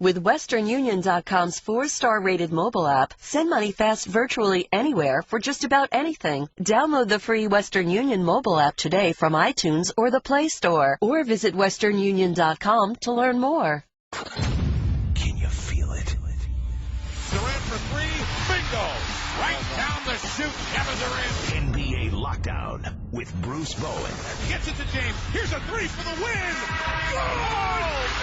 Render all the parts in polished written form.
With WesternUnion.com's 4-star rated mobile app, send money fast virtually anywhere for just about anything. Download the free Western Union mobile app today from iTunes or the Play Store, or visit WesternUnion.com to learn more. Can you feel it? Durant for three, bingo! Right down the chute, Kevin Durant. NBA Lockdown with Bruce Bowen. Gets it to James. Here's a three for the win. Goal!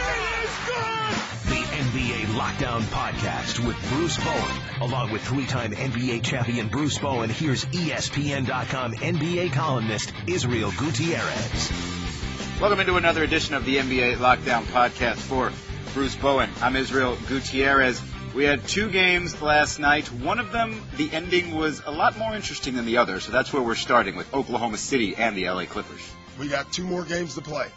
It is good! The NBA Lockdown podcast with Bruce Bowen. Along with three-time NBA champion Bruce Bowen, here's ESPN.com NBA columnist Israel Gutierrez. Welcome into another edition of the NBA Lockdown podcast for Bruce Bowen. I'm Israel Gutierrez. We had two games last night. One of them, the ending was a lot more interesting than the other, so that's where we're starting with Oklahoma City and the LA Clippers. We got two more games to play,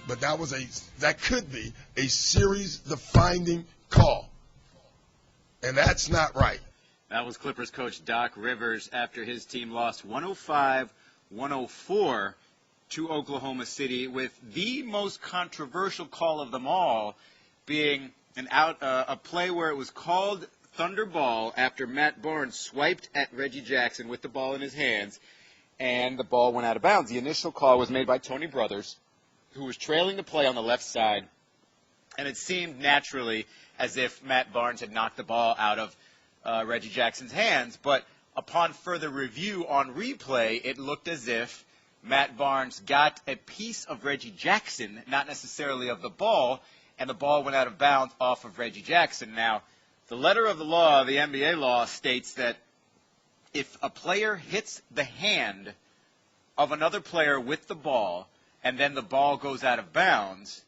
but that could be a series-defining call, and that's not right. That was Clippers coach Doc Rivers after his team lost 105-104 to Oklahoma City, with the most controversial call of them all being a play where it was called Thunder ball after Matt Barnes swiped at Reggie Jackson with the ball in his hands, and the ball went out of bounds. The initial call was made by Tony Brothers, who was trailing the play on the left side, and it seemed naturally as if Matt Barnes had knocked the ball out of Reggie Jackson's hands. But upon further review on replay, it looked as if Matt Barnes got a piece of Reggie Jackson, not necessarily of the ball, and the ball went out of bounds off of Reggie Jackson. Now, the letter of the law, the NBA law, states that if a player hits the hand of another player with the ball and then the ball goes out of bounds,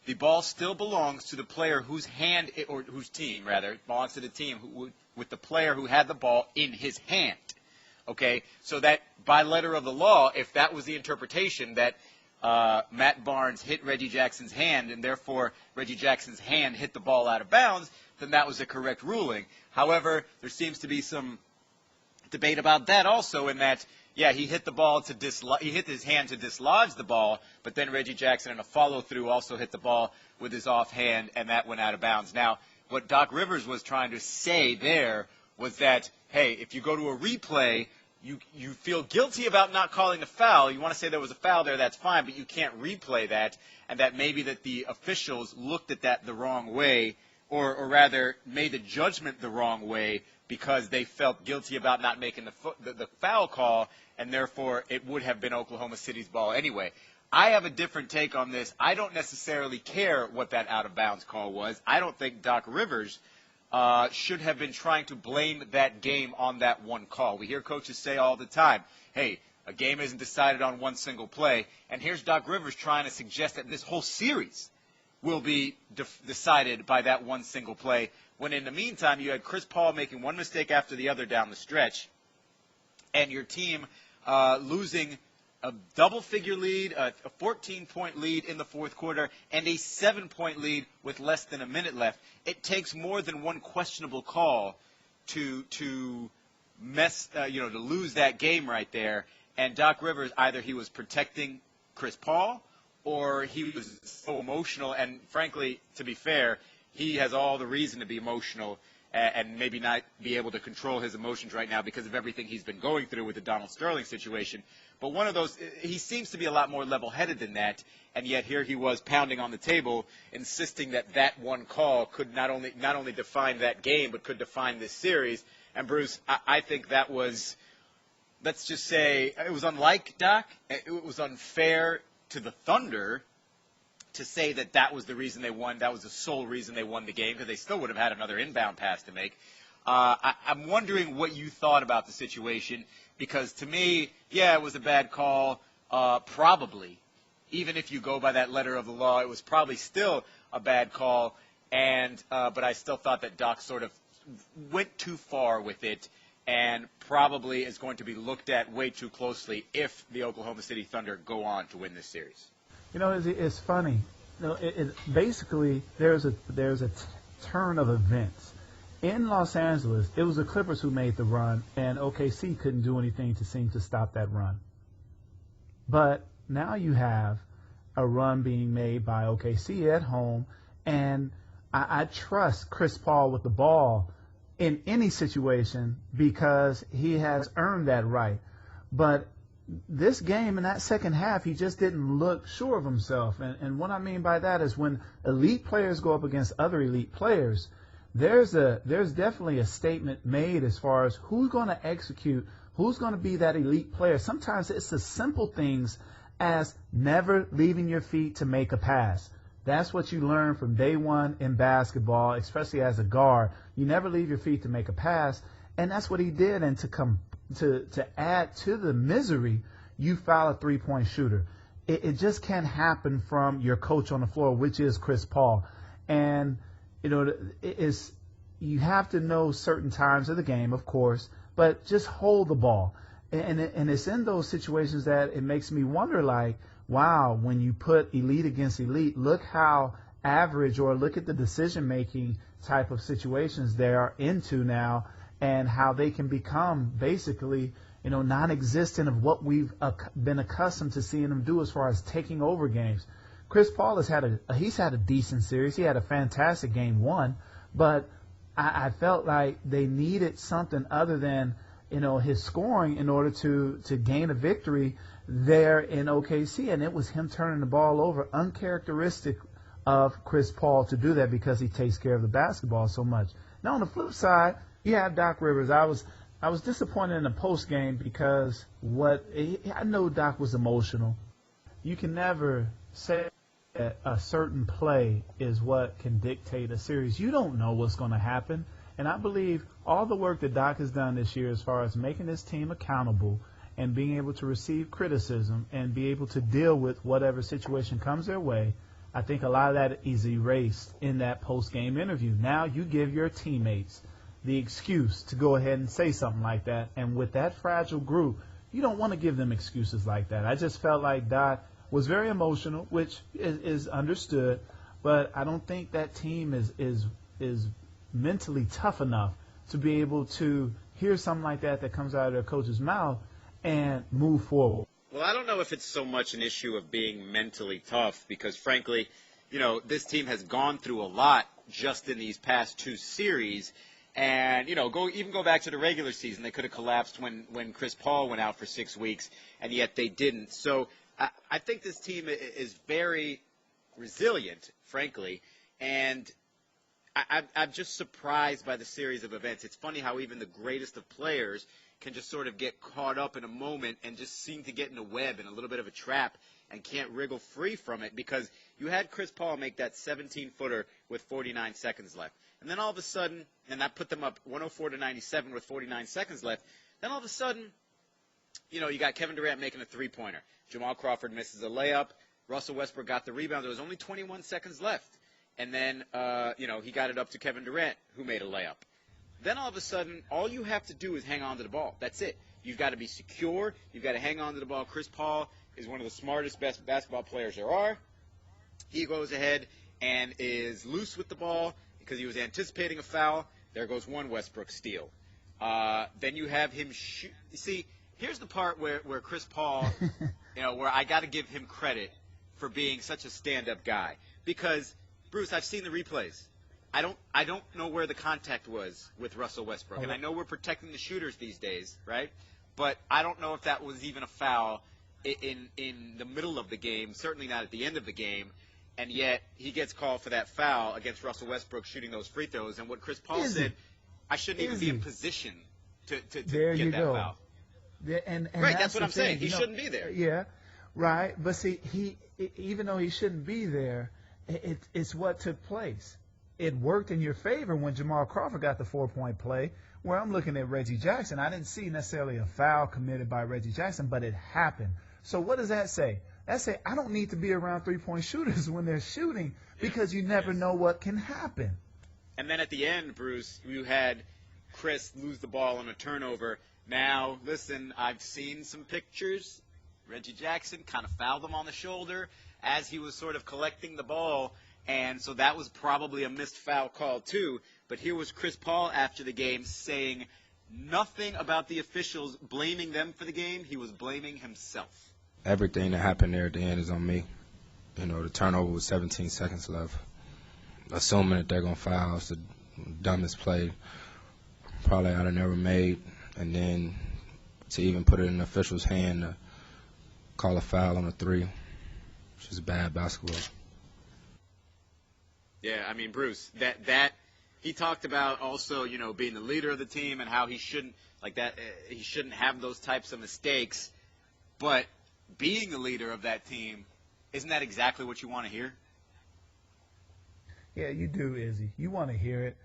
the ball still belongs to the player whose hand, or whose team, rather, belongs to the team with the player who had the ball in his hand. Okay? So that by letter of the law, if that was the interpretation that Matt Barnes hit Reggie Jackson's hand, and therefore Reggie Jackson's hand hit the ball out of bounds, then that was a correct ruling. However, there seems to be some debate about that also, in that, yeah, he hit the ball he hit his hand to dislodge the ball, but then Reggie Jackson in a follow-through also hit the ball with his offhand, and that went out of bounds. Now, what Doc Rivers was trying to say there was that, hey, if you go to a replay, you feel guilty about not calling the foul. You want to say there was a foul there, that's fine, but you can't replay that, and that maybe that the officials looked at that the wrong way, or rather made the judgment the wrong way because they felt guilty about not making the foul call, and therefore it would have been Oklahoma City's ball anyway. I have a different take on this. I don't necessarily care what that out-of-bounds call was. I don't think Doc Rivers should have been trying to blame that game on that one call. We hear coaches say all the time, hey, a game isn't decided on one single play. And here's Doc Rivers trying to suggest that this whole series will be decided by that one single play, when in the meantime you had Chris Paul making one mistake after the other down the stretch, and your team losing a double-figure lead, a 14-point lead in the fourth quarter, and a 7-point lead with less than a minute left. It takes more than one questionable call to lose that game right there. And Doc Rivers, either he was protecting Chris Paul, or he was so emotional. And frankly, to be fair, he has all the reason to be emotional and maybe not be able to control his emotions right now because of everything he's been going through with the Donald Sterling situation. But one of those, he seems to be a lot more level-headed than that, and yet here he was pounding on the table, insisting that that one call could not only define that game, but could define this series. And Bruce, I think that was, let's just say, it was unlike Doc. It was unfair to the Thunder to say that that was the reason they won. That was the sole reason they won the game, because they still would have had another inbound pass to make. I'm wondering what you thought about the situation, because to me, yeah, it was a bad call, probably. Even if you go by that letter of the law, it was probably still a bad call, but I still thought that Doc sort of went too far with it, and probably is going to be looked at way too closely if the Oklahoma City Thunder go on to win this series. You know, it's funny. You know, basically there's a turn of events. In Los Angeles, it was the Clippers who made the run, and OKC couldn't do anything to seem to stop that run. But now you have a run being made by OKC at home, and I trust Chris Paul with the ball in any situation because he has earned that right. But this game in that second half, he just didn't look sure of himself. And what I mean by that is when elite players go up against other elite players, there's definitely a statement made as far as who's going to execute, who's going to be that elite player. Sometimes it's the simple things as never leaving your feet to make a pass. That's what you learn from day one in basketball, especially as a guard. You never leave your feet to make a pass, and that's what he did. And to add to the misery, you foul a three-point shooter. It just can't happen from your coach on the floor, which is Chris Paul. And you have to know certain times of the game, of course, but just hold the ball. And it's in those situations that it makes me wonder, like, wow, when you put elite against elite, look how average, or look at the decision-making type of situations they are into now, and how they can become basically, non-existent of what we've been accustomed to seeing them do as far as taking over games. Chris Paul has had a decent series. He had a fantastic game one, but I felt like they needed something other than his scoring in order to gain a victory there in OKC, and it was him turning the ball over, uncharacteristic of Chris Paul to do that because he takes care of the basketball so much. Now on the flip side, you have Doc Rivers. I was disappointed in the post game because I know Doc was emotional. You can never say that a certain play is what can dictate a series. You don't know what's going to happen. And I believe all the work that Doc has done this year as far as making his team accountable and being able to receive criticism and be able to deal with whatever situation comes their way, I think a lot of that is erased in that post-game interview. Now you give your teammates the excuse to go ahead and say something like that. And with that fragile group, you don't want to give them excuses like that. I just felt like Doc was very emotional, which is understood, but I don't think that team is mentally tough enough to be able to hear something like that comes out of their coach's mouth and move forward. Well, I don't know if it's so much an issue of being mentally tough because, frankly, this team has gone through a lot just in these past two series. And, go back to the regular season. They could have collapsed when Chris Paul went out for 6 weeks, and yet they didn't. So I think this team is very resilient, frankly, and I'm just surprised by the series of events. It's funny how even the greatest of players can just sort of get caught up in a moment and just seem to get in a web, in a little bit of a trap, and can't wriggle free from it because you had Chris Paul make that 17-footer with 49 seconds left. And then all of a sudden, and that put them up 104-97 with 49 seconds left. Then all of a sudden, you got Kevin Durant making a three-pointer. Jamal Crawford misses a layup. Russell Westbrook got the rebound. There was only 21 seconds left. And then, he got it up to Kevin Durant, who made a layup. Then all of a sudden, all you have to do is hang on to the ball. That's it. You've got to be secure. You've got to hang on to the ball. Chris Paul is one of the smartest, best basketball players there are. He goes ahead and is loose with the ball because he was anticipating a foul. There goes one Westbrook steal. Then you have him shoot. You see, here's the part where Chris Paul, where I got to give him credit for being such a stand-up guy. Because, Bruce, I've seen the replays. I don't know where the contact was with Russell Westbrook. And I know we're protecting the shooters these days, right? But I don't know if that was even a foul in the middle of the game, certainly not at the end of the game. And yet he gets called for that foul against Russell Westbrook shooting those free throws. And what Chris Paul said, I shouldn't even be in position to get that foul. And right, that's what I'm saying. He shouldn't be there. Yeah, right. But see, even though he shouldn't be there, it's what took place. It worked in your favor when Jamal Crawford got the 4-point play, where I'm looking at Reggie Jackson. I didn't see necessarily a foul committed by Reggie Jackson, but it happened. So what does that say? That say I don't need to be around three-point shooters when they're shooting because you never know what can happen. And then at the end, Bruce, you had Chris lose the ball on a turnover. Now, listen, I've seen some pictures. Reggie Jackson kind of fouled him on the shoulder as he was sort of collecting the ball. And so that was probably a missed foul call, too. But here was Chris Paul after the game saying nothing about the officials blaming them for the game. He was blaming himself. Everything that happened there at the end is on me. The turnover was 17 seconds left. assuming that they're going to foul. It's the dumbest play probably I'd have never made. And then to even put it in the official's hand to call a foul on a three, which is bad basketball. Yeah, I mean, Bruce, that he talked about also, being the leader of the team and how he shouldn't he shouldn't have those types of mistakes. But being the leader of that team, isn't that exactly what you want to hear? Yeah, you do, Izzy. You want to hear it.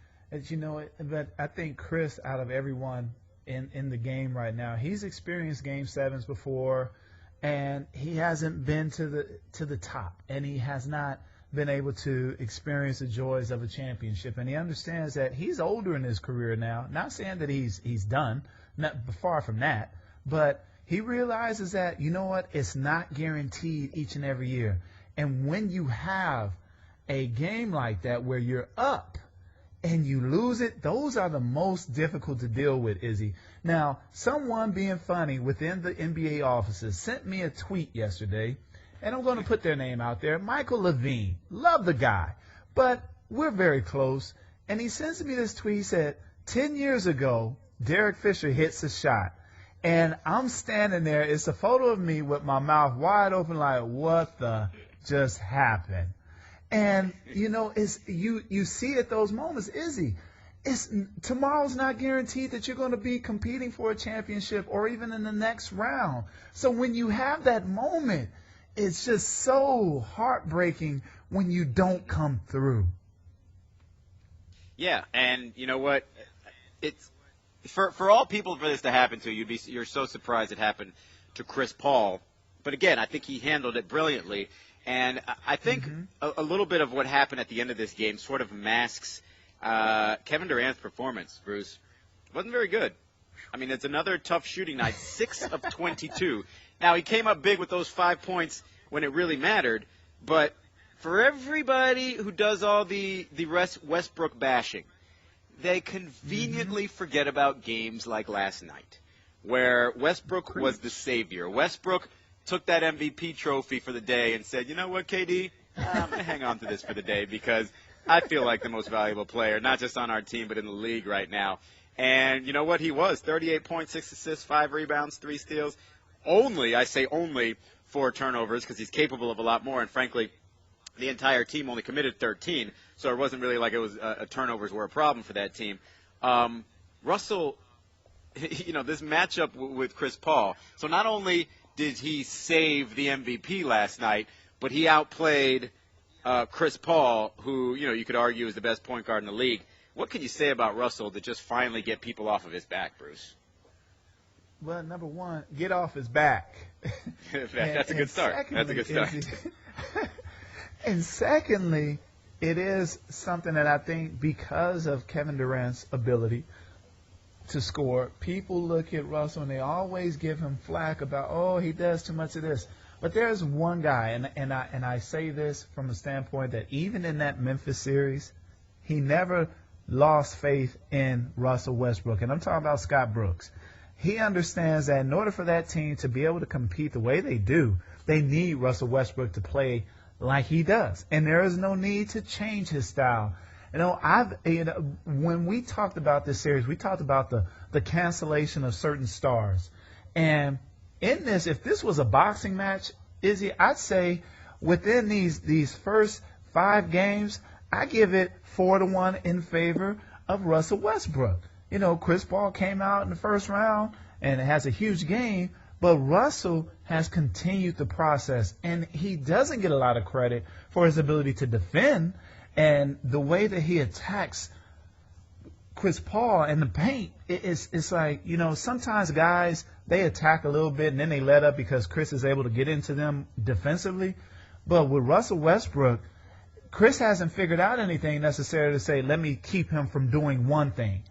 But I think Chris, out of everyone in the game right now, he's experienced Game 7s before, and he hasn't been to the top, and he has not been able to experience the joys of a championship. And he understands that he's older in his career now. Not saying that he's done, not far from that, but he realizes that, it's not guaranteed each and every year. And when you have a game like that where you're up and you lose it, those are the most difficult to deal with, Izzy. Now, someone being funny within the NBA offices sent me a tweet yesterday, and I'm going to put their name out there. Michael Levine. Love the guy. But we're very close. And he sends me this tweet. He said, 10 years ago, Derek Fisher hits a shot. And I'm standing there. It's a photo of me with my mouth wide open like, what the just happened? And, it's you see at those moments, Izzy, tomorrow's not guaranteed that you're going to be competing for a championship or even in the next round. So when you have that moment, it's just so heartbreaking when you don't come through. Yeah, and you know what? It's for all people for this to happen to you're so surprised it happened to Chris Paul. But again, I think he handled it brilliantly. And I think a little bit of what happened at the end of this game sort of masks Kevin Durant's performance, Bruce. Wasn't very good. I mean, it's another tough shooting night, 6 of 22. Now, he came up big with those 5 points when it really mattered. But for everybody who does all the Westbrook bashing, they conveniently forget about games like last night, where Westbrook was the savior. Westbrook took that MVP trophy for the day and said, you know what, KD, I'm going to hang on to this for the day because I feel like the most valuable player, not just on our team, but in the league right now. And you know what? He was 38 points, 6 assists, 5 rebounds, 3 steals. I say only 4 turnovers because he's capable of a lot more. And frankly, the entire team only committed 13. So it wasn't really like it was turnovers were a problem for that team. Russell, this matchup with Chris Paul. So not only did he save the MVP last night, but he outplayed Chris Paul, who, you could argue is the best point guard in the league. What can you say about Russell to just finally get people off of his back, Bruce? Well, number one, get off his back. That's a good start. That's a good start. And secondly, it is something that I think because of Kevin Durant's ability to score, people look at Russell and they always give him flack about, he does too much of this. But there's one guy, and I say this from the standpoint that even in that Memphis series, he never lost faith in Russell Westbrook. And I'm talking about Scott Brooks. He understands that in order for that team to be able to compete the way they do, they need Russell Westbrook to play like he does. And there is no need to change his style. When we talked about this series, we talked about the cancellation of certain stars. And in this, if this was a boxing match, Izzy, I'd say within these first 5 games, I give it 4-1 in favor of Russell Westbrook. Chris Paul came out in the first round and has a huge game, but Russell has continued the process, and he doesn't get a lot of credit for his ability to defend and the way that he attacks Chris Paul in the paint. It's like, sometimes guys, they attack a little bit and then they let up because Chris is able to get into them defensively. But with Russell Westbrook, Chris hasn't figured out anything necessary to say, let me keep him from doing one thing.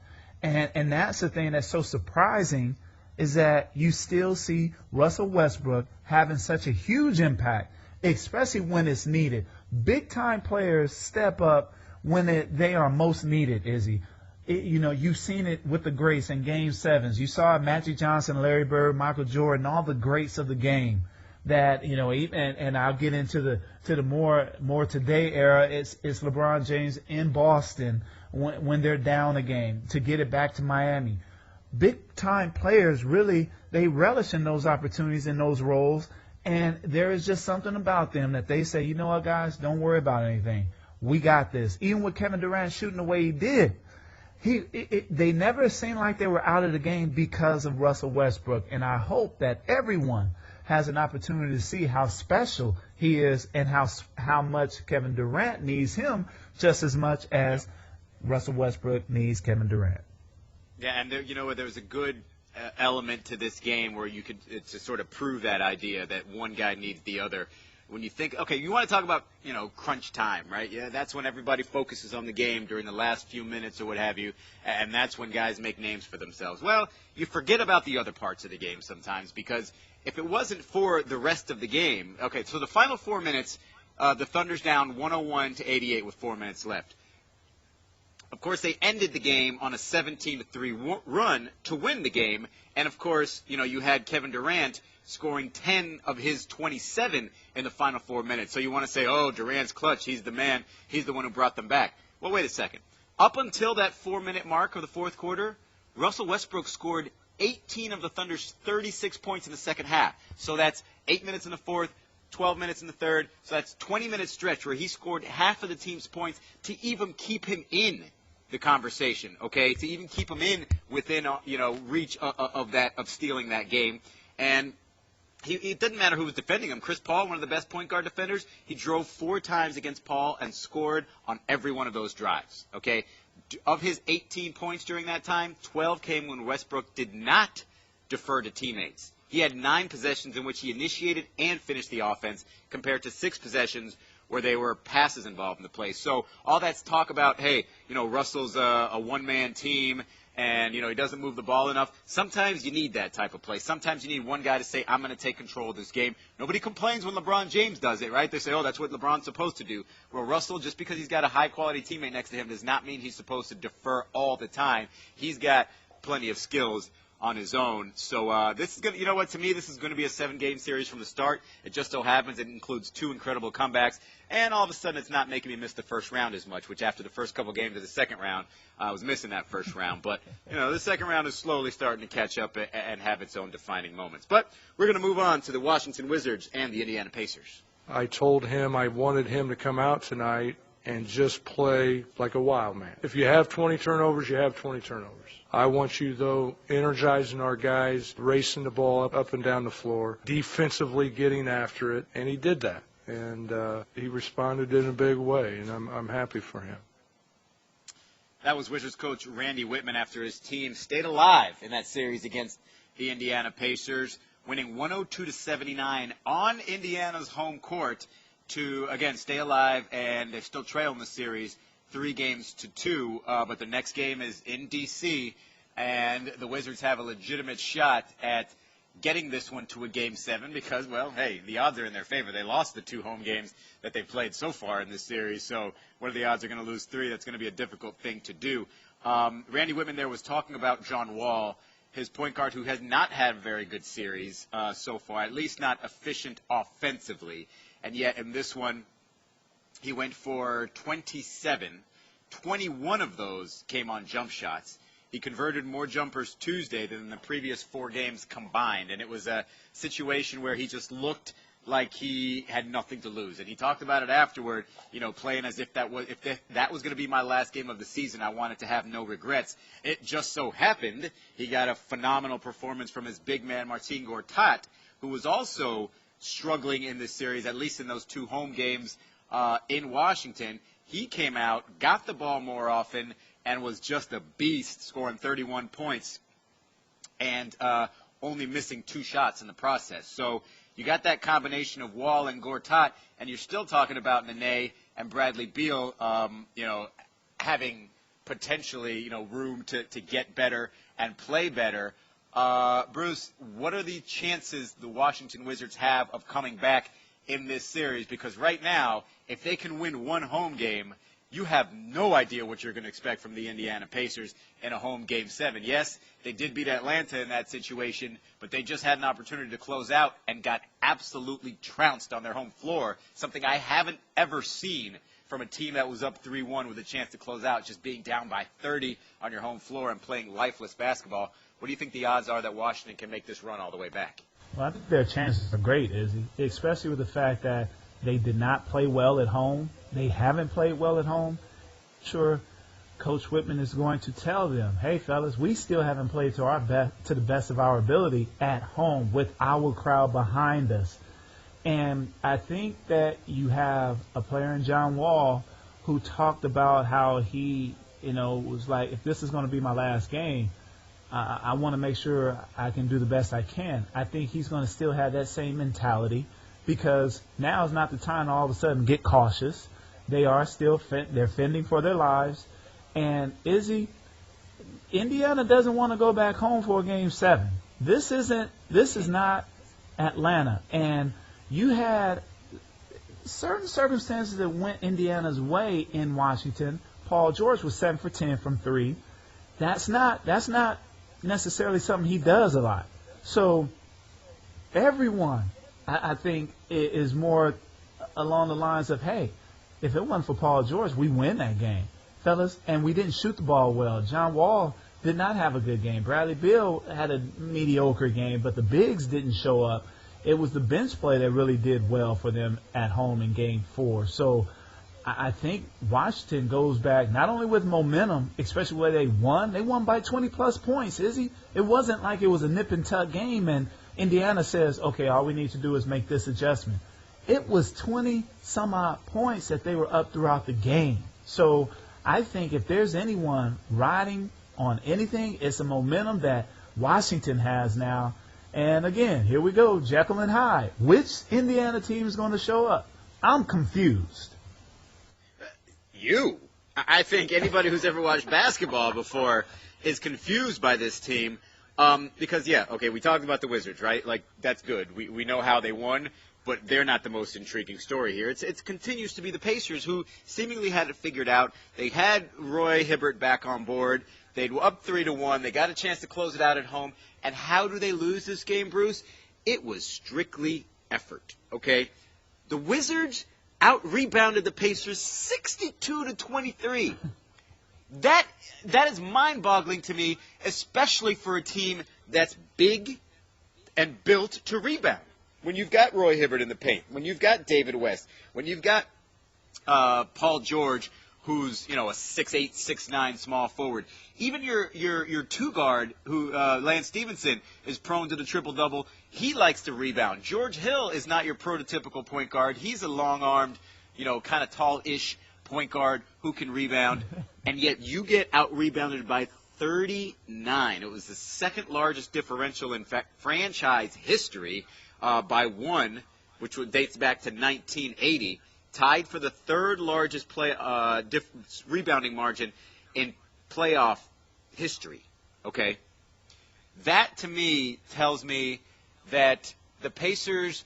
And that's the thing that's so surprising is that you still see Russell Westbrook having such a huge impact, especially when it's needed. Big-time players step up when they are most needed, Izzy. You've seen it with the greats in Game 7s. You saw Magic Johnson, Larry Bird, Michael Jordan, all the greats of the game. that, and I'll get into the more today era. It's LeBron James in Boston when they're down a game to get it back to Miami. Big time players really, they relish in those opportunities, in those roles, and there is just something about them that they say, you know what, guys, don't worry about anything. We got this. Even with Kevin Durant shooting the way he did, they never seemed like they were out of the game because of Russell Westbrook. And I hope that everyone has an opportunity to see how special he is and how much Kevin Durant needs him just as much as Russell Westbrook needs Kevin Durant. Yeah, and there was a good element to this game where you could to sort of prove that idea that one guy needs the other. When you think, okay, you want to talk about, crunch time, right? Yeah, that's when everybody focuses on the game during the last few minutes or what have you, and that's when guys make names for themselves. Well, you forget about the other parts of the game sometimes, because if it wasn't for the rest of the game, okay, so the final 4 minutes, the Thunder's down 101-88 with 4 minutes left. Of course, they ended the game on a 17-3 run to win the game, and of course, you had Kevin Durant scoring 10 of his 27 in the final 4 minutes. So you want to say, oh, Durant's clutch, he's the man, he's the one who brought them back. Well, wait a second. Up until that 4-minute mark of the fourth quarter, Russell Westbrook scored 18 of the Thunder's 36 points in the second half. So that's 8 minutes in the fourth, 12 minutes in the third. So that's 20-minute stretch where he scored half of the team's points to even keep him in the conversation, okay, to even keep him in within, reach of stealing that game. And it didn't matter who was defending him. Chris Paul, one of the best point guard defenders, he drove 4 times against Paul and scored on every one of those drives. Okay, of his 18 points during that time, 12 came when Westbrook did not defer to teammates. He had 9 possessions in which he initiated and finished the offense, compared to 6 possessions where there were passes involved in the play. So all that's talk about, hey, Russell's a one-man team, and, he doesn't move the ball enough. Sometimes you need that type of play. Sometimes you need one guy to say, I'm going to take control of this game. Nobody complains when LeBron James does it, right? They say, oh, that's what LeBron's supposed to do. Well, Russell, just because he's got a high-quality teammate next to him does not mean he's supposed to defer all the time. He's got plenty of skills on his own. So this is going to, to me, this is going to be a 7-game series from the start. It just so happens it includes 2 incredible comebacks. And all of a sudden it's not making me miss the first round as much, which after the first couple games of the second round, I was missing that first round. But, the second round is slowly starting to catch up and have its own defining moments. But we're going to move on to the Washington Wizards and the Indiana Pacers. I told him I wanted him to come out tonight and just play like a wild man. If you have 20 turnovers, you have 20 turnovers. I want you, though, energizing our guys, racing the ball up and down the floor, defensively getting after it, and he did that. And he responded in a big way, and I'm happy for him. That was Wizards coach Randy Whitman after his team stayed alive in that series against the Indiana Pacers, winning 102-79 on Indiana's home court to, again, stay alive, and they're still trailing the series 3-2, but the next game is in D.C., and the Wizards have a legitimate shot at getting this one to a Game 7 because, well, hey, the odds are in their favor. They lost the 2 home games that they've played so far in this series, so what are the odds they're going to lose 3? That's going to be a difficult thing to do. Randy Whitman there was talking about John Wall, his point guard, who has not had a very good series so far, at least not efficient offensively, and yet in this one he went for 27. 21 of those came on jump shots. He converted more jumpers Tuesday than in the previous 4 games combined, and it was a situation where he just looked like he had nothing to lose. And he talked about it afterward, playing as if that was going to be my last game of the season. I wanted to have no regrets. It just so happened he got a phenomenal performance from his big man Marcin Gortat, who was also struggling in this series, at least in those 2 home games in Washington. He came out, got the ball more often, and was just a beast, scoring 31 points and only missing 2 shots in the process. So you got that combination of Wall and Gortat, and you're still talking about Nene and Bradley Beal, having potentially, room to get better and play better. Bruce, what are the chances the Washington Wizards have of coming back in this series? Because right now, if they can win 1 home game, you have no idea what you're going to expect from the Indiana Pacers in a home Game 7. Yes, they did beat Atlanta in that situation, but they just had an opportunity to close out and got absolutely trounced on their home floor, something I haven't ever seen from a team that was up 3-1 with a chance to close out, just being down by 30 on your home floor and playing lifeless basketball. What do you think the odds are that Washington can make this run all the way back? Well, I think their chances are great, Izzy, especially with the fact that they did not play well at home. They haven't played well at home. Sure, Coach Whitman is going to tell them, hey, fellas, we still haven't played to the best of our ability at home with our crowd behind us. And I think that you have a player in John Wall who talked about how he, was like, if this is going to be my last game, I want to make sure I can do the best I can. I think he's going to still have that same mentality because now is not the time to all of a sudden get cautious. They are still they're fending for their lives. And Izzy, Indiana doesn't want to go back home for a Game 7. This is not Atlanta. And you had certain circumstances that went Indiana's way in Washington. Paul George was 7 for 10 from 3. That's not necessarily something he does a lot. So everyone, I think, is more along the lines of, hey, if it wasn't for Paul George, we win that game, fellas. And we didn't shoot the ball well. John Wall did not have a good game. Bradley Beal had a mediocre game, but the bigs didn't show up. It was the bench play that really did well for them at home in Game 4. So I think Washington goes back not only with momentum, especially where they won by 20-plus points, Izzy. It wasn't like it was a nip-and-tuck game and Indiana says, okay, all we need to do is make this adjustment. It was 20-some-odd points that they were up throughout the game. So I think if there's anyone riding on anything, it's a momentum that Washington has now. And, again, here we go, Jekyll and Hyde. Which Indiana team is going to show up? I'm confused. You? I think anybody who's ever watched basketball before is confused by this team because, we talked about the Wizards, right? Like, that's good. We know how they won, but they're not the most intriguing story here. It continues to be the Pacers who seemingly had it figured out. They had Roy Hibbert back on board. They were up 3-1. They got a chance to close it out at home. And how do they lose this game, Bruce? It was strictly effort, okay? The Wizards out-rebounded the Pacers 62-23. That is mind-boggling to me, especially for a team that's big and built to rebound. When you've got Roy Hibbert in the paint, when you've got David West, when you've got Paul George, who's, a 6'8", 6'9" small forward. Even your two-guard, who Lance Stevenson, is prone to the triple-double. He likes to rebound. George Hill is not your prototypical point guard. He's a long-armed, kind of tall-ish point guard who can rebound. And yet you get out-rebounded by 39. It was the second largest differential in franchise history by 1, which dates back to 1980. Tied for the third largest rebounding margin in playoff history, okay? That, to me, tells me that the Pacers,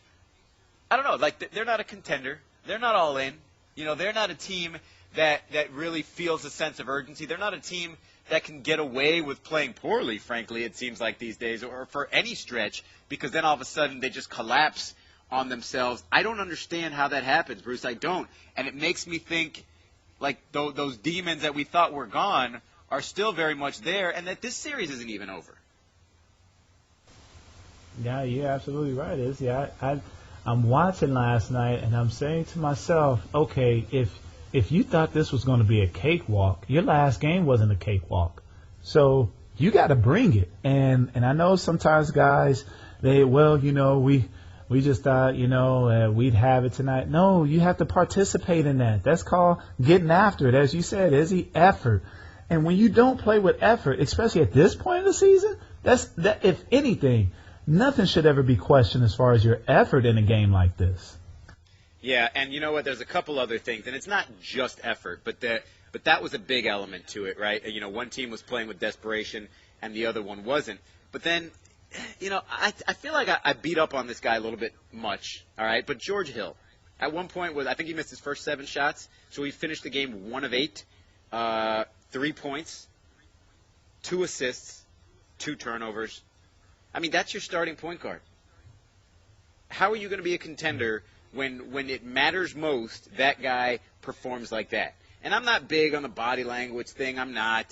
I don't know, like, they're not a contender. They're not all in. They're not a team that really feels a sense of urgency. They're not a team that can get away with playing poorly, frankly, it seems like these days, or for any stretch, because then all of a sudden they just collapse on themselves. I don't understand how that happens, Bruce. I don't. And it makes me think like those demons that we thought were gone are still very much there, and that this series isn't even over. Yeah, you're absolutely right, Izzy. I'm watching last night, and I'm saying to myself, okay, if you thought this was going to be a cakewalk, your last game wasn't a cakewalk. So you got to bring it. And I know sometimes guys, we just thought, we'd have it tonight. No, you have to participate in that. That's called getting after it. As you said, Izzy, effort. And when you don't play with effort, especially at this point in the season, that if anything, nothing should ever be questioned as far as your effort in a game like this. Yeah, and you know what? There's a couple other things, and it's not just effort, but that was a big element to it, right? One team was playing with desperation, and the other one wasn't. But then, I feel like I beat up on this guy a little bit much, all right? But George Hill, At one point, I think he missed his first 7 shots, so he finished the game 1 of 8, 3 points, 2 assists, 2 turnovers. I mean, that's your starting point guard. How are you going to be a contender when it matters most, that guy performs like that? And I'm not big on the body language thing. I'm not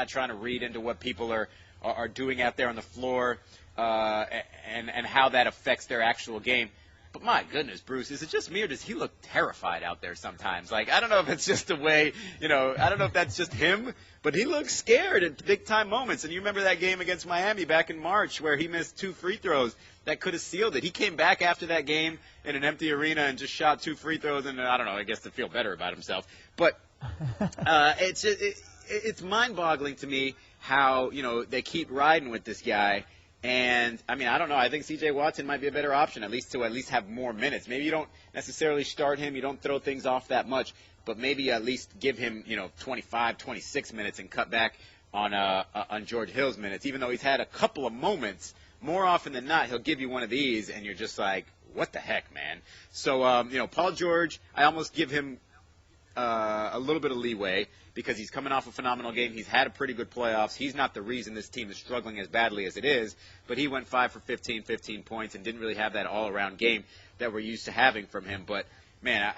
trying to read into what people are doing out there on the floor and how that affects their actual game. But my goodness, Bruce, is it just me or does he look terrified out there sometimes? Like, I don't know if it's just the way, I don't know if that's just him, but he looks scared at big-time moments. And you remember that game against Miami back in March where he missed 2 free throws that could have sealed it. He came back after that game in an empty arena and just shot 2 free throws, and I don't know, I guess to feel better about himself. But it's mind-boggling to me how, they keep riding with this guy. And, I mean, I don't know. I think C.J. Watson might be a better option, at least have more minutes. Maybe you don't necessarily start him. You don't throw things off that much. But maybe at least give him, 25, 26 minutes and cut back on George Hill's minutes. Even though he's had a couple of moments, more often than not, he'll give you one of these, and you're just like, what the heck, man? So, Paul George, I almost give him a little bit of leeway because he's coming off a phenomenal game. He's had a pretty good playoffs. He's not the reason this team is struggling as badly as it is, but he went 5 for 15 points and didn't really have that all-around game that we're used to having from him. But, man,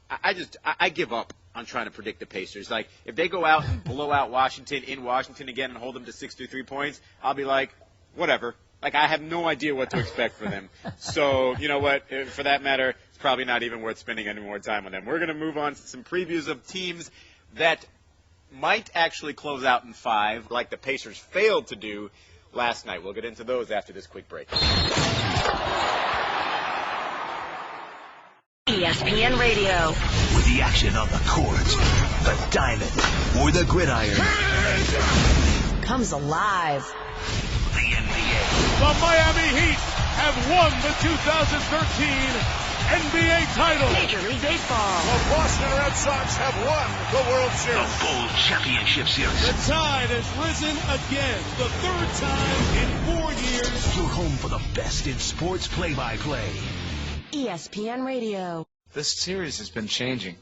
I give up on trying to predict the Pacers. Like, if they go out and blow out Washington in Washington again and hold them to 63 points, I'll be like, whatever. Like, I have no idea what to expect from them. So, you know what? For that matter, it's probably not even worth spending any more time on them. We're going to move on to some previews of teams that might actually close out in 5, like the Pacers failed to do last night. We'll get into those after this quick break. ESPN Radio. With the action on the court, the diamond, or the gridiron. Comes alive. The NBA. The Miami Heat have won the 2013 NBA title. Major League Baseball. The Boston Red Sox have won the World The Series. Bowl Championship Series. The tide has risen again, the 3rd time in 4 years. You're home for the best in sports play-by-play. ESPN Radio. This series has been changing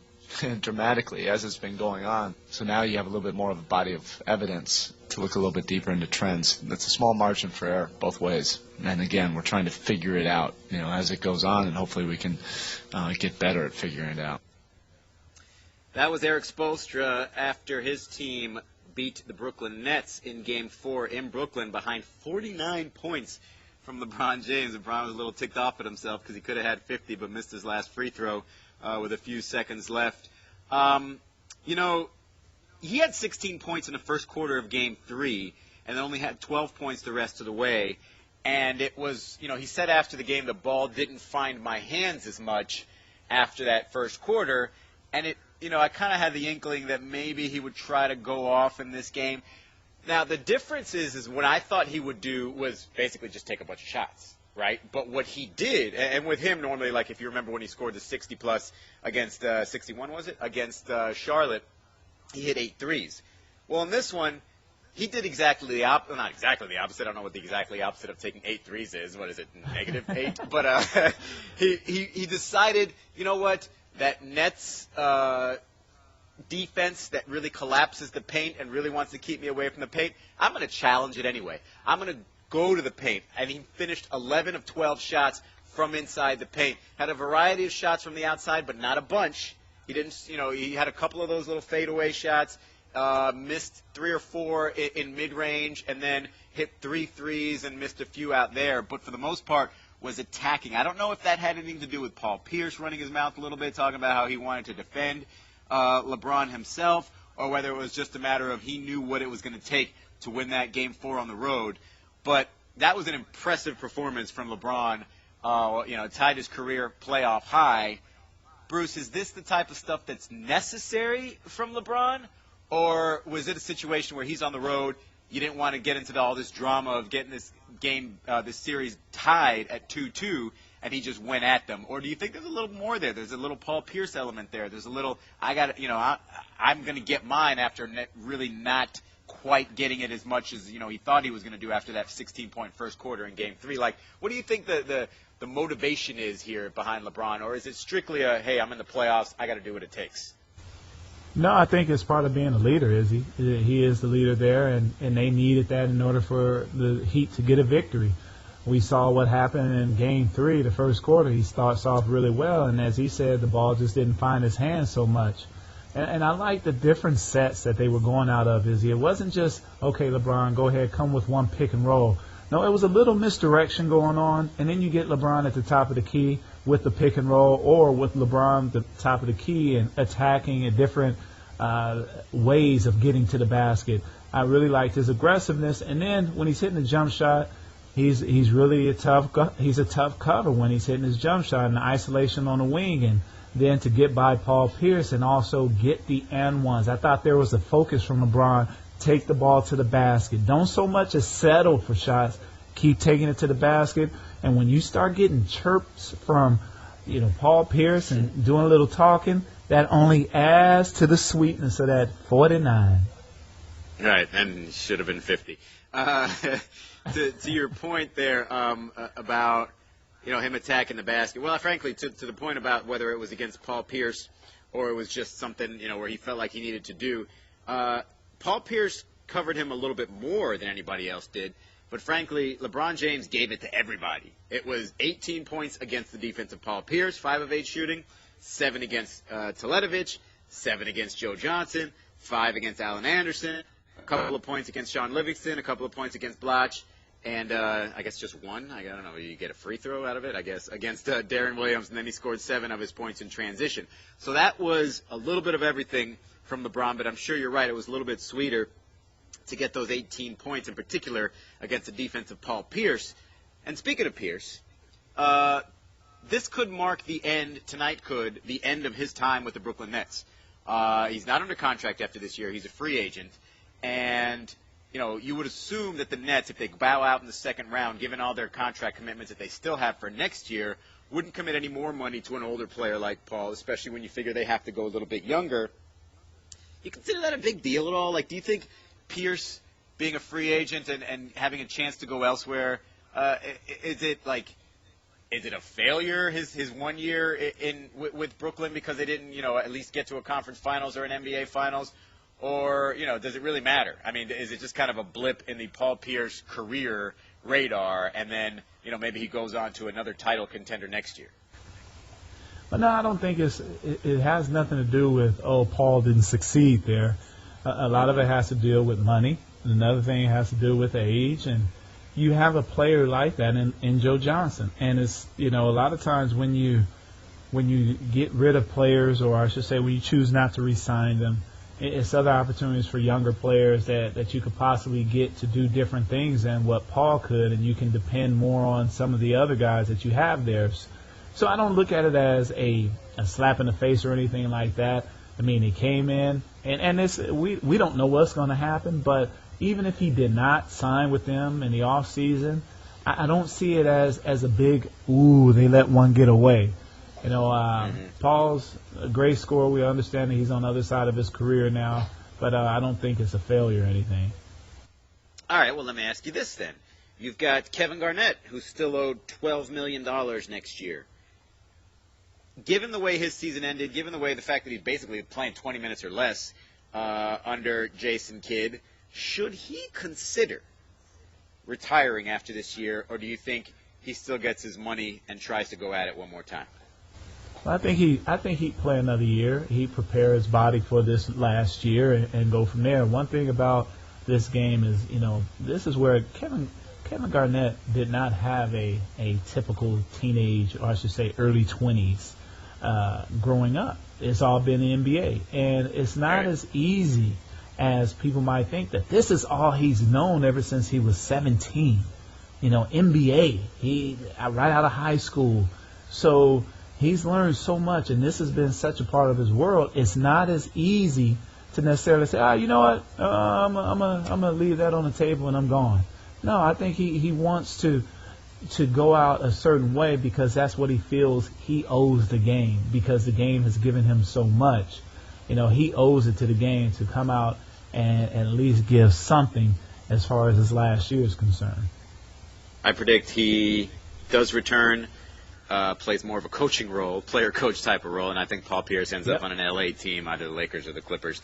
dramatically as it's been going on. So now you have a little bit more of a body of evidence to look a little bit deeper into trends. That's a small margin for error both ways. And again, we're trying to figure it out, as it goes on, and hopefully we can get better at figuring it out. That was Eric Spoelstra after his team beat the Brooklyn Nets in Game 4 in Brooklyn behind 49 points from LeBron James. LeBron was a little ticked off at himself because he could have had 50 but missed his last free throw with a few seconds left. He had 16 points in the first quarter of Game 3 and then only had 12 points the rest of the way. And it was, he said after the game, the ball didn't find my hands as much after that first quarter. And I kind of had the inkling that maybe he would try to go off in this game. Now, the difference is what I thought he would do was basically just take a bunch of shots, right? But what he did, and with him normally, like if you remember when he scored the 60-plus against 61, was it? Against Charlotte, he hit 8 threes. Well, in this one, he did exactly the opposite. Not exactly the opposite. I don't know what the exactly opposite of taking 8 threes is. What is it, -8? But he decided, you know what, that Nets defense that really collapses the paint and really wants to keep me away from the paint, I'm going to challenge it anyway. I'm going to go to the paint. And he finished 11 of 12 shots from inside the paint. Had a variety of shots from the outside, but not a bunch. He didn't, he had a couple of those little fadeaway shots, missed 3 or 4 in mid-range, and then hit 3 threes and missed a few out there. But for the most part, was attacking. I don't know if that had anything to do with Paul Pierce running his mouth a little bit, talking about how he wanted to defend LeBron himself, or whether it was just a matter of he knew what it was going to take to win that Game 4 on the road. But that was an impressive performance from LeBron, tied his career playoff high. Bruce, is this the type of stuff that's necessary from LeBron, or was it a situation where he's on the road, you didn't want to get into all this drama of getting this game, this series tied at 2-2, and he just went at them? Or do you think there's a little more there? There's a little Paul Pierce element there. There's a little, I'm going to get mine after really not quite getting it as much as, he thought he was going to do after that 16-point first quarter in Game 3. Like, what do you think the the motivation is here behind LeBron, or is it strictly a, hey, I'm in the playoffs, I got to do what it takes? No, I think it's part of being a leader, Izzy. He is the leader there, and they needed that in order for the Heat to get a victory. We saw what happened in Game 3, the first quarter. He starts off really well, and as he said, the ball just didn't find his hands so much. And I like the different sets that they were going out of, Izzy. It wasn't just, okay, LeBron, go ahead, come with one pick and roll. No, it was a little misdirection going on, and then you get LeBron at the top of the key with the pick and roll, or with LeBron at the top of the key and attacking at different ways of getting to the basket. I really liked his aggressiveness, and then when he's hitting the jump shot, he's really a tough cover when he's hitting his jump shot and the isolation on the wing, and then to get by Paul Pierce and also get the and ones. I thought there was a focus from LeBron. Take the ball to the basket. Don't so much as settle for shots. Keep taking it to the basket. And when you start getting chirps from, Paul Pierce and doing a little talking, that only adds to the sweetness of that 49. Right, and should have been 50. To your point there about him attacking the basket. Well, frankly, to the point about whether it was against Paul Pierce or it was just something where he felt like he needed to do. Paul Pierce covered him a little bit more than anybody else did, but frankly, LeBron James gave it to everybody. It was 18 points against the defense of Paul Pierce, 5 of 8 shooting, 7 against Teletovic, 7 against Joe Johnson, 5 against Allen Anderson, a couple of points against Sean Livingston, a couple of points against Blotch, and I guess just one. I don't know, you get a free throw out of it, I guess, against Darren Williams, and then he scored 7 of his points in transition. So that was a little bit of everything from LeBron, but I'm sure you're right, it was a little bit sweeter to get those 18 points in particular against the defense of Paul Pierce. And speaking of Pierce, this could mark the end of his time with the Brooklyn Nets. He's not under contract after this year. He's a free agent. And, you would assume that the Nets, if they bow out in the second round, given all their contract commitments that they still have for next year, wouldn't commit any more money to an older player like Paul, especially when you figure they have to go a little bit younger. You consider that a big deal at all? Like, do you think Pierce being a free agent and having a chance to go elsewhere, is it a failure, his 1 year with Brooklyn because they didn't, at least get to a conference finals or an NBA finals? Or, does it really matter? I mean, is it just kind of a blip in the Paul Pierce career radar and then, maybe he goes on to another title contender next year? But no, I don't think it has nothing to do with, Paul didn't succeed there. A lot of it has to deal with money. Another thing has to do with age. And you have a player like that in Joe Johnson. And it's, a lot of times when you get rid of players, or I should say when you choose not to re-sign them, it's other opportunities for younger players that you could possibly get to do different things than what Paul could, and you can depend more on some of the other guys that you have there. So I don't look at it as a slap in the face or anything like that. I mean, he came in, and we don't know what's going to happen, but even if he did not sign with them in the off season, I don't see it as a big, they let one get away. Paul's a great scorer. We understand that he's on the other side of his career now, but I don't think it's a failure or anything. All right, well, let me ask you this then. You've got Kevin Garnett, who's still owed $12 million next year. Given the way his season ended, given the fact that he's basically playing 20 minutes or less under Jason Kidd, should he consider retiring after this year, or do you think he still gets his money and tries to go at it one more time? Well, I think he'd play another year. He'd prepare his body for this last year and go from there. One thing about this game is, this is where Kevin Garnett did not have a typical teenage, or I should say early 20s growing up. It's all been the NBA. And it's not as easy as people might think that this is all he's known ever since he was 17. NBA, he right out of high school. So he's learned so much, and this has been such a part of his world. It's not as easy to necessarily say, you know what, I'm gonna leave that on the table and I'm gone. No, I think he wants to go out a certain way because that's what he feels he owes the game, because the game has given him so much. He owes it to the game to come out and at least give something as far as his last year is concerned. I predict he does return plays more of a coaching role, player-coach type of role, and I think Paul Pierce ends up on an L.A. team, either the Lakers or the Clippers.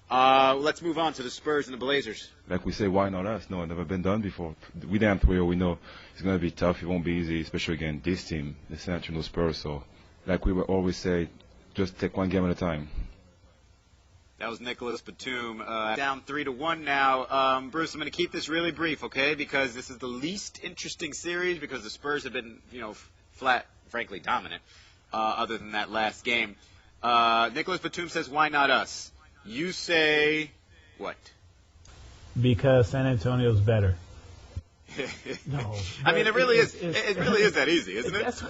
Let's move on to the Spurs and the Blazers. Like we say, why not us? No, never been done before. We damn well, we know it's going to be tough. It won't be easy, especially against this team, the San Antonio Spurs. So, like we would always say, just take one game at a time. That was Nicholas Batum. Down 3-1 now. Bruce, I'm going to keep this really brief, okay? Because this is the least interesting series because the Spurs have been, flat, frankly, dominant, other than that last game. Nicholas Batum says, why not us? You say what? Because San Antonio's better. No. I mean, it really is. It really is that easy, isn't it?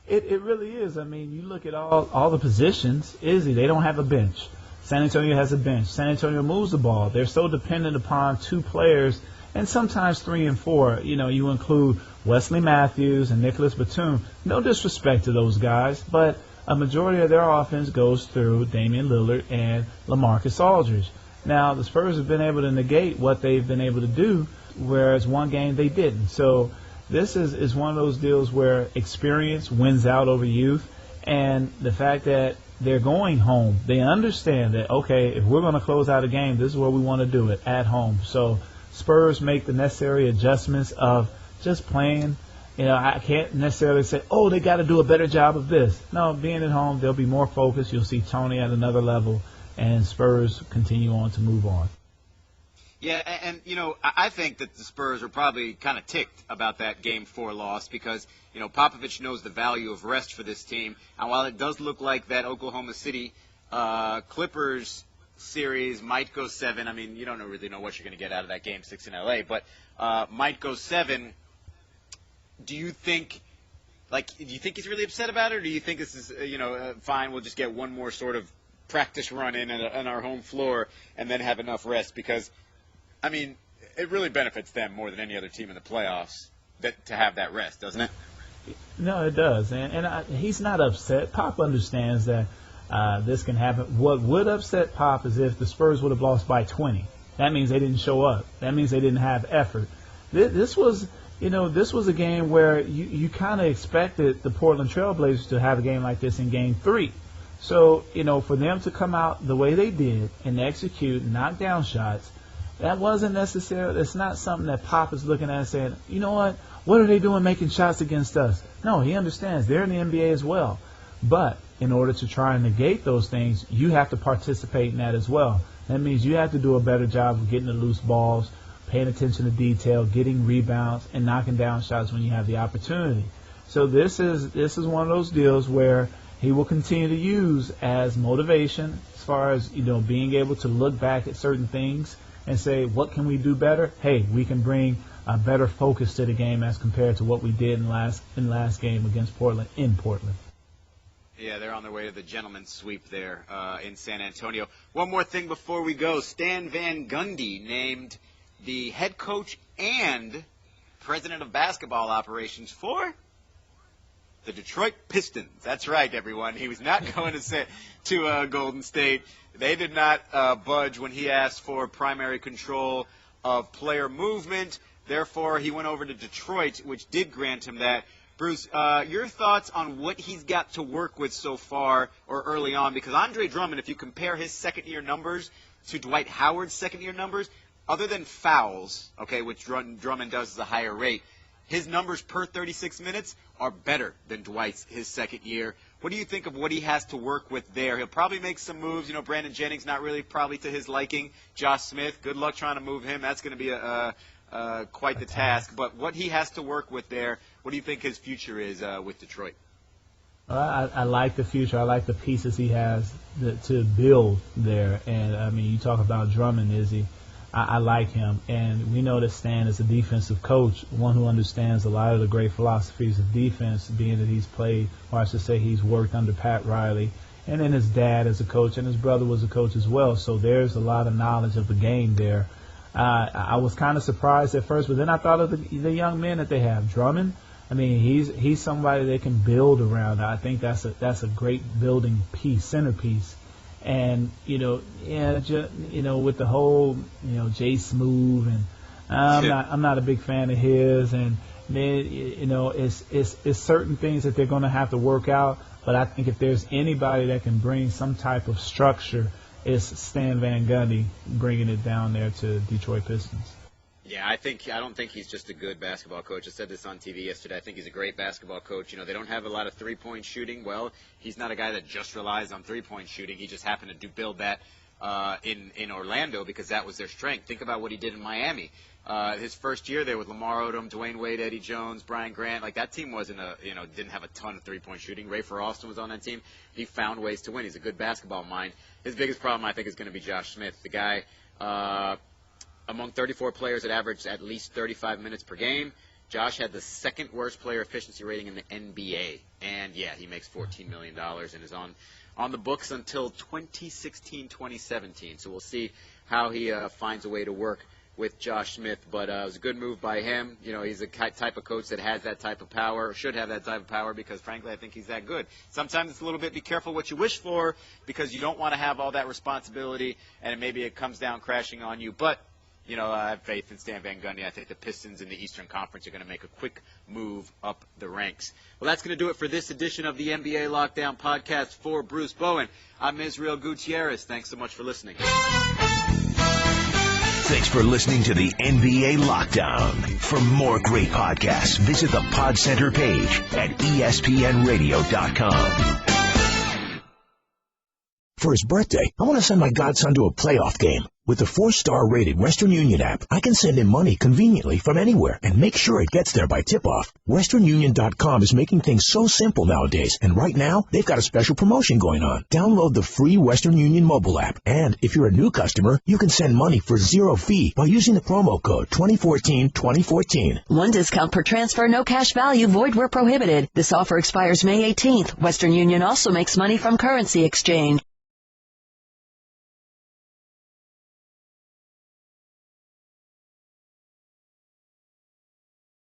It really is. I mean, you look at all the positions. They don't have a bench. San Antonio has a bench. San Antonio moves the ball. They're so dependent upon two players, and sometimes 3 and 4. You include Wesley Matthews and Nicholas Batum. No disrespect to those guys, but a majority of their offense goes through Damian Lillard and LaMarcus Aldridge. Now, the Spurs have been able to negate what they've been able to do, whereas one game they didn't. So this is one of those deals where experience wins out over youth, and the fact that they're going home, they understand that, okay, if we're going to close out a game, this is where we want to do it, at home. So Spurs make the necessary adjustments of just playing. I can't necessarily say, they got to do a better job of this. No, being at home, they'll be more focused. You'll see Tony at another level, and Spurs continue on to move on. Yeah, and I think that the Spurs are probably kind of ticked about that Game 4 loss because, Popovich knows the value of rest for this team. And while it does look like that Oklahoma City Clippers series might go 7, I mean, you don't really know what you're going to get out of that Game 6 in L.A., but might go 7. Do you think he's really upset about it, or do you think this is, fine, we'll just get one more sort of practice run in on our home floor and then have enough rest? Because, I mean, it really benefits them more than any other team in the playoffs to have that rest, doesn't it? No, it does. And he's not upset. Pop understands that this can happen. What would upset Pop is if the Spurs would have lost by 20. That means they didn't show up. That means they didn't have effort. This was a game where you kind of expected the Portland Trail Blazers to have a game like this in Game 3. So, for them to come out the way they did and execute and knock down shots, that wasn't necessarily, it's not something that Pop is looking at and saying, you know what are they doing making shots against us? No, he understands. They're in the NBA as well. But in order to try and negate those things, you have to participate in that as well. That means you have to do a better job of getting the loose balls, paying attention to detail, getting rebounds, and knocking down shots when you have the opportunity. So this is one of those deals where he will continue to use as motivation as far as, being able to look back at certain things and say, what can we do better? Hey, we can bring a better focus to the game as compared to what we did in last game against Portland in Portland. Yeah, they're on their way to the gentleman's sweep there in San Antonio. One more thing before we go. Stan Van Gundy named the head coach and president of basketball operations for the Detroit Pistons. That's right, everyone. He was not going to Golden State. They did not budge when he asked for primary control of player movement. Therefore, he went over to Detroit, which did grant him that. Bruce, your thoughts on what he's got to work with so far or early on? Because Andre Drummond, if you compare his second-year numbers to Dwight Howard's second-year numbers, other than fouls, okay, which Drummond does at a higher rate, his numbers per 36 minutes are better than Dwight's his second year. What do you think of what he has to work with there? He'll probably make some moves. Brandon Jennings not really probably to his liking. Josh Smith, good luck trying to move him. That's going to be quite the task. But what he has to work with there, what do you think his future is with Detroit? I like the future. I like the pieces he has to build there. And, I mean, you talk about Drummond, Izzy. I like him. And we know that Stan is a defensive coach, one who understands a lot of the great philosophies of defense, being that he's played, or I should say he's worked under Pat Riley. And then his dad as a coach, and his brother was a coach as well. So there's a lot of knowledge of the game there. I was kind of surprised at first, but then I thought of the young men that they have. Drummond, I mean, he's somebody they can build around. I think that's a great building piece, centerpiece. And with the whole Jay Smooth, and I'm not a big fan of his, and then, you know, it's certain things that they're going to have to work out. But I think if there's anybody that can bring some type of structure, it's Stan Van Gundy bringing it down there to Detroit Pistons. Yeah, I don't think he's just a good basketball coach. I said this on TV yesterday. I think he's a great basketball coach. You know, they don't have a lot of three-point shooting. Well, he's not a guy that just relies on three-point shooting. He just happened to build that in Orlando because that was their strength. Think about what he did in Miami. His first year there with Lamar Odom, Dwayne Wade, Eddie Jones, Brian Grant. Like, that team didn't have a ton of three-point shooting. Rafer Alston was on that team. He found ways to win. He's a good basketball mind. His biggest problem, I think, is going to be Josh Smith, the guy. Among 34 players that averaged at least 35 minutes per game, Josh had the second worst player efficiency rating in the NBA. And, yeah, he makes $14 million and is on the books until 2016-2017. So we'll see how he finds a way to work with Josh Smith. But it was a good move by him. You know, he's the type of coach that has that type of power, or should have that type of power, because, frankly, I think he's that good. Sometimes it's a little bit be careful what you wish for, because you don't want to have all that responsibility, and maybe it comes down crashing on you. But you know, I have faith in Stan Van Gundy. I think the Pistons in the Eastern Conference are going to make a quick move up the ranks. Well, that's going to do it for this edition of the NBA Lockdown Podcast. For Bruce Bowen, I'm Israel Gutierrez. Thanks so much for listening. Thanks for listening to the NBA Lockdown. For more great podcasts, visit the Pod Center page at ESPNradio.com. For his birthday, I want to send my godson to a playoff game. With the 4-star rated Western Union app, I can send him money conveniently from anywhere and make sure it gets there by tip-off. WesternUnion.com is making things so simple nowadays, and right now, they've got a special promotion going on. Download the free Western Union mobile app, and if you're a new customer, you can send money for 0 fee by using the promo code 2014-2014. One discount per transfer, no cash value, void where prohibited. This offer expires May 18th. Western Union also makes money from currency exchange.